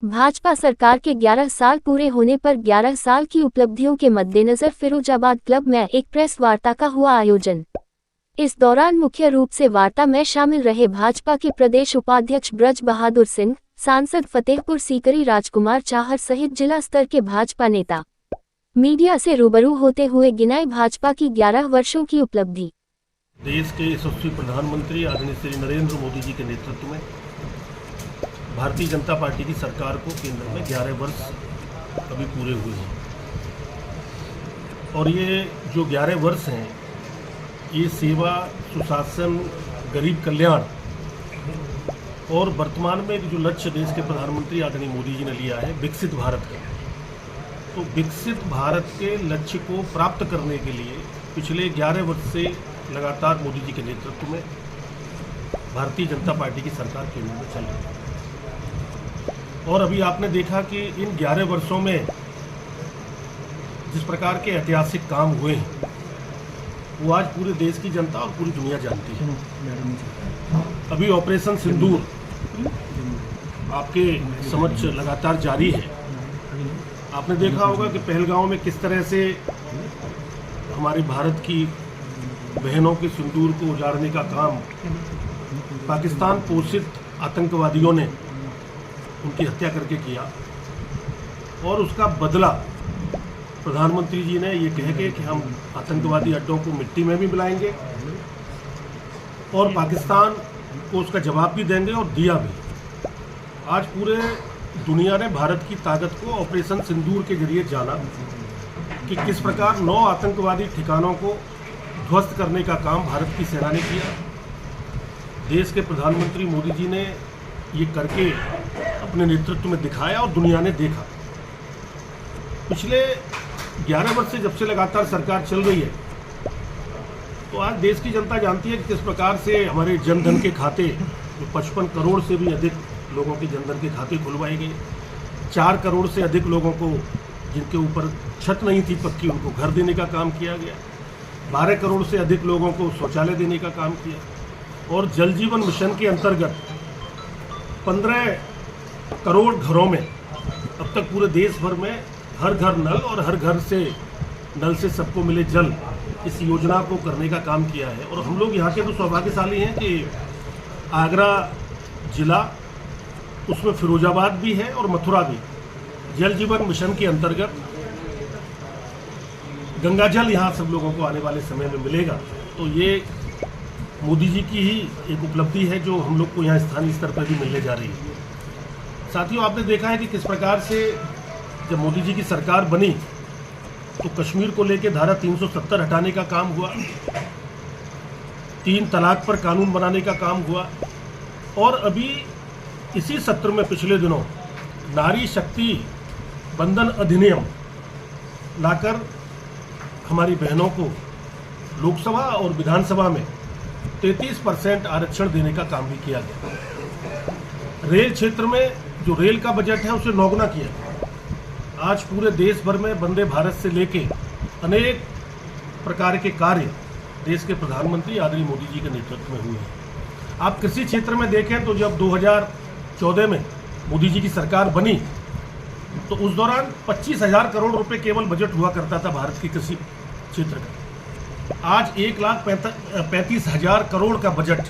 भाजपा सरकार के 11 साल पूरे होने पर 11 साल की उपलब्धियों के मद्देनजर फिरोजाबाद क्लब में एक प्रेस वार्ता का हुआ आयोजन। इस दौरान मुख्य रूप से वार्ता में शामिल रहे भाजपा के प्रदेश उपाध्यक्ष ब्रज बहादुर सिंह, सांसद फतेहपुर सीकरी राजकुमार चाहर सहित जिला स्तर के भाजपा नेता। मीडिया से रूबरू होते हुए गिनाई भाजपा की 11 वर्षों की उपलब्धि। देश के यशस्वी प्रधानमंत्री आदरणीय श्री नरेंद्र मोदी जी के नेतृत्व में भारतीय जनता पार्टी की सरकार को केंद्र में 11 वर्ष अभी पूरे हुए हैं और ये जो 11 वर्ष हैं ये सेवा, सुशासन, गरीब कल्याण और वर्तमान में जो लक्ष्य देश के प्रधानमंत्री आदरणीय मोदी जी ने लिया है विकसित भारत का, तो विकसित भारत के लक्ष्य को प्राप्त करने के लिए पिछले 11 वर्ष से लगातार मोदी जी के नेतृत्व में भारतीय जनता पार्टी की सरकार केंद्र में चल रही है। और अभी आपने देखा कि इन 11 वर्षों में जिस प्रकार के ऐतिहासिक काम हुए हैं वो आज पूरे देश की जनता और पूरी दुनिया जानती है। अभी ऑपरेशन सिंदूर आपके समक्ष लगातार जारी है। आपने देखा होगा कि पहलगांव में किस तरह से हमारे भारत की बहनों के सिंदूर को उजाड़ने का काम पाकिस्तान पोषित आतंकवादियों ने उनकी हत्या करके किया और उसका बदला प्रधानमंत्री जी ने ये कह के कि हम आतंकवादी अड्डों को मिट्टी में भी मिलाएंगे और पाकिस्तान को उसका जवाब भी देंगे और दिया भी। आज पूरे दुनिया ने भारत की ताकत को ऑपरेशन सिंदूर के जरिए जाना कि किस प्रकार 9 आतंकवादी ठिकानों को ध्वस्त करने का काम भारत की सेना ने किया। देश के प्रधानमंत्री मोदी जी ने ये करके अपने नेतृत्व में दिखाया और दुनिया ने देखा। पिछले 11 वर्ष से जब से लगातार सरकार चल रही है तो आज देश की जनता जानती है कि किस प्रकार से हमारे जनधन के खाते जो 55 करोड़ से भी अधिक लोगों के जनधन के खाते खुलवाए गए, 4 करोड़ से अधिक लोगों को जिनके ऊपर छत नहीं थी पक्की उनको घर देने का काम किया गया, 12 करोड़ से अधिक लोगों को शौचालय देने का काम किया और जल जीवन मिशन के अंतर्गत 15 करोड़ घरों में अब तक पूरे देश भर में हर घर नल और हर घर से नल से सबको मिले जल, इस योजना को करने का काम किया है। और हम लोग यहाँ के तो सौभाग्यशाली हैं कि आगरा जिला उसमें फिरोजाबाद भी है और मथुरा भी जल जीवन मिशन के अंतर्गत गंगा जल यहाँ सब लोगों को आने वाले समय में मिलेगा। तो ये मोदी जी की ही एक उपलब्धि है जो हम लोग को यहाँ स्थानीय स्तर पर भी मिलने जा रही है। साथियों, आपने देखा है कि किस प्रकार से जब मोदी जी की सरकार बनी तो कश्मीर को लेकर धारा 370 हटाने का काम हुआ, 3 तलाक पर कानून बनाने का काम हुआ और अभी इसी सत्र में पिछले दिनों नारी शक्ति बंधन अधिनियम लाकर हमारी बहनों को लोकसभा और विधानसभा में 33% आरक्षण देने का काम भी किया गया। रेल क्षेत्र में जो रेल का बजट है उसे नौगुना किया गया। आज पूरे देश भर में वंदे भारत से लेके अनेक प्रकार के कार्य देश के प्रधानमंत्री आदरणीय मोदी जी के नेतृत्व में हुए हैं। आप कृषि क्षेत्र में देखें तो जब 2014 में मोदी जी की सरकार बनी तो उस दौरान 25,000 करोड़ रुपए केवल बजट हुआ करता था भारत के कृषि क्षेत्र का। आज 1,35,000 करोड़ का बजट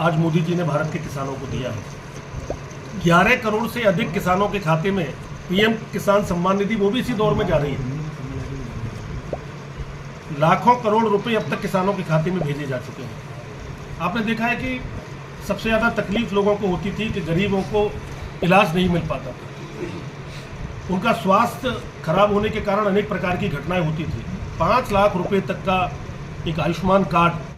आज मोदी जी ने भारत के किसानों को दिया है। 11 करोड़ से अधिक किसानों के खाते में पीएम किसान सम्मान निधि वो भी इसी दौर में जा रही है। लाखों करोड़ रुपए अब तक किसानों के खाते में भेजे जा चुके हैं। आपने देखा है कि सबसे ज़्यादा तकलीफ लोगों को होती थी कि गरीबों को इलाज नहीं मिल पाता था, उनका स्वास्थ्य खराब होने के कारण अनेक प्रकार की घटनाएं होती थी। 5 लाख रुपए तक का एक आयुष्मान कार्ड